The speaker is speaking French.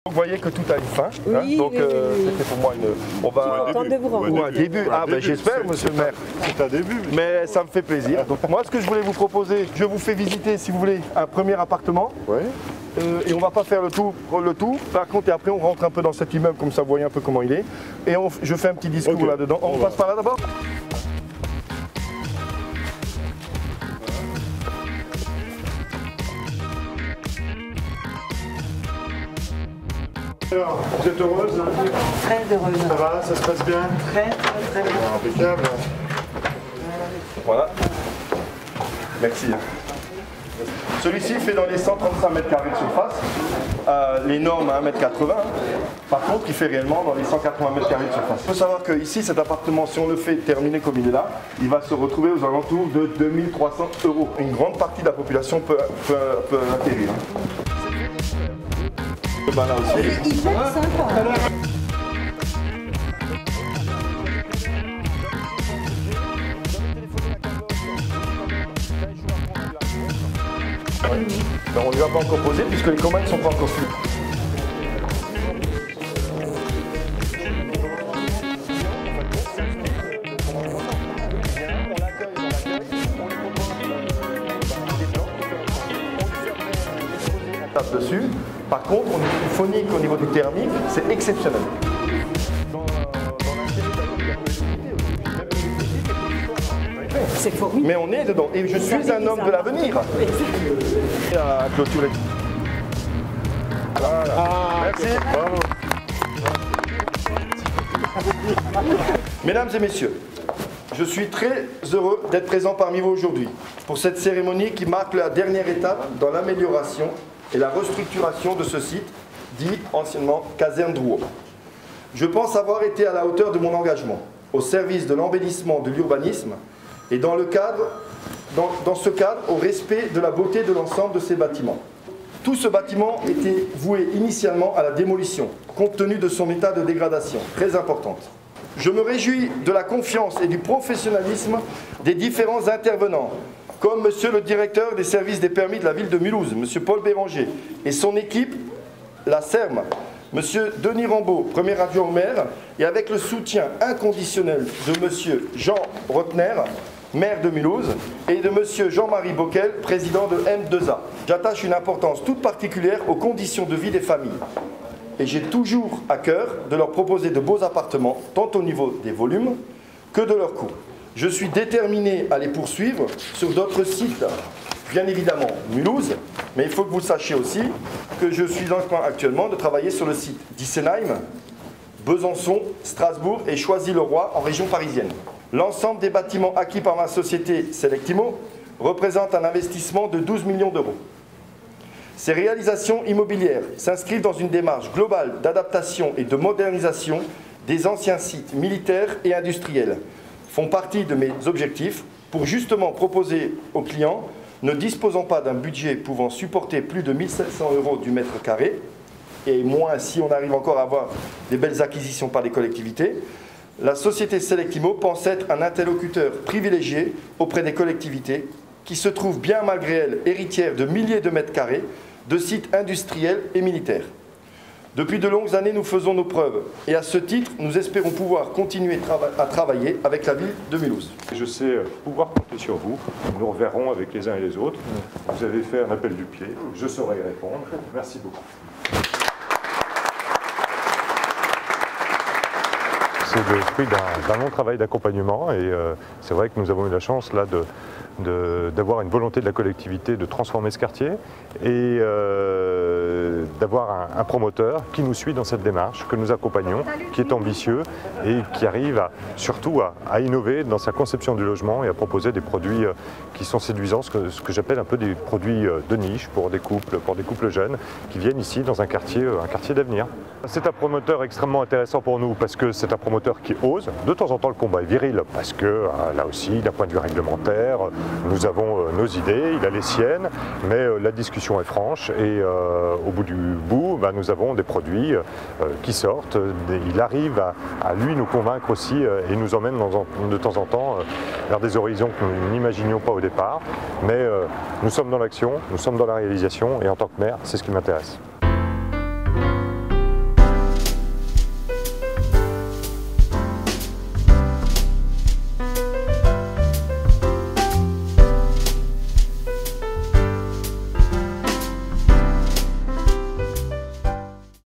Vous voyez que tout a une fin, oui, hein, donc c'était pour moi une... On va... un début. Ah ben j'espère, monsieur le maire. C'est un début. Mais ça me fait plaisir. Donc moi ce que je voulais vous proposer, je vous fais visiter si vous voulez un premier appartement. Ouais. Et on va pas faire le tout. Par contre, et après on rentre un peu dans cet immeuble, comme ça vous voyez un peu comment il est. Et je fais un petit discours là-dedans. On passe par là d'abord. Alors, vous êtes heureuse? Très heureuse. Ça va, ça se passe bien? Très bien. Impeccable. Voilà. Merci. Celui-ci fait dans les 135 mètres carrés de surface, les normes à 1,80 m. Par contre, il fait réellement dans les 180 mètres carrés de surface. Il faut savoir qu'ici, cet appartement, si on le fait terminer comme il est là, il va se retrouver aux alentours de 2300 €. Une grande partie de la population peut atterrir. Ben là aussi. C'est hyper sympa. Ben, on ne lui a pas encore posé puisque les commandes ne sont pas encore faites. Dessus. Par contre, au niveau du phonique, au niveau du thermique, c'est exceptionnel. C'est formidable. Mais on est dedans. Et je suis un homme de l'avenir. À clôturer. Voilà. Merci. Mesdames et messieurs, je suis très heureux d'être présent parmi vous aujourd'hui pour cette cérémonie qui marque la dernière étape dans l'amélioration et la restructuration de ce site, dit anciennement Caserne Drouot. Je pense avoir été à la hauteur de mon engagement, au service de l'embellissement de l'urbanisme et dans ce cadre, au respect de la beauté de l'ensemble de ces bâtiments. Tout ce bâtiment était voué initialement à la démolition, compte tenu de son état de dégradation, très importante. Je me réjouis de la confiance et du professionnalisme des différents intervenants, comme monsieur le directeur des services des permis de la ville de Mulhouse, monsieur Paul Béranger, et son équipe, la CERM, monsieur Denis Rambaud, premier adjoint au maire, et avec le soutien inconditionnel de monsieur Jean Rotner, maire de Mulhouse, et de monsieur Jean-Marie Bockel, président de M2A. J'attache une importance toute particulière aux conditions de vie des familles. Et j'ai toujours à cœur de leur proposer de beaux appartements, tant au niveau des volumes que de leur coût. Je suis déterminé à les poursuivre sur d'autres sites, bien évidemment Mulhouse, mais il faut que vous sachiez aussi que je suis en train actuellement de travailler sur le site d'Issenheim, Besançon, Strasbourg et Choisy-le-Roi en région parisienne. L'ensemble des bâtiments acquis par ma société Selectimo représente un investissement de 12 millions €. Ces réalisations immobilières s'inscrivent dans une démarche globale d'adaptation et de modernisation des anciens sites militaires et industriels, font partie de mes objectifs pour justement proposer aux clients ne disposant pas d'un budget pouvant supporter plus de 1 700 € du mètre carré, et moins si on arrive encore à avoir des belles acquisitions par les collectivités, la société Selectimo pense être un interlocuteur privilégié auprès des collectivités qui se trouvent bien malgré elles héritières de milliers de mètres carrés de sites industriels et militaires. Depuis de longues années, nous faisons nos preuves et à ce titre, nous espérons pouvoir continuer à travailler avec la ville de Mulhouse. Je sais pouvoir compter sur vous. Nous reverrons avec les uns et les autres. Vous avez fait un appel du pied. Je saurai y répondre. Merci beaucoup. C'est le fruit d'un long travail d'accompagnement et c'est vrai que nous avons eu la chance là d'avoir une volonté de la collectivité de transformer ce quartier et d'avoir un promoteur qui nous suit dans cette démarche, que nous accompagnons, qui est ambitieux et qui arrive surtout à innover dans sa conception du logement et à proposer des produits qui sont séduisants, ce que j'appelle un peu des produits de niche pour des couples jeunes qui viennent ici dans un quartier d'avenir. C'est un promoteur extrêmement intéressant pour nous parce que c'est un promoteur qui ose. De temps en temps, le combat est viril parce que là aussi, d'un point de vue réglementaire, nous avons nos idées, il a les siennes, mais la discussion est franche et au bout du bout, nous avons des produits qui sortent. Il arrive à lui nous convaincre aussi et nous emmène de temps en temps vers des horizons que nous n'imaginions pas au départ. Mais nous sommes dans l'action, nous sommes dans la réalisation et en tant que maire, c'est ce qui m'intéresse.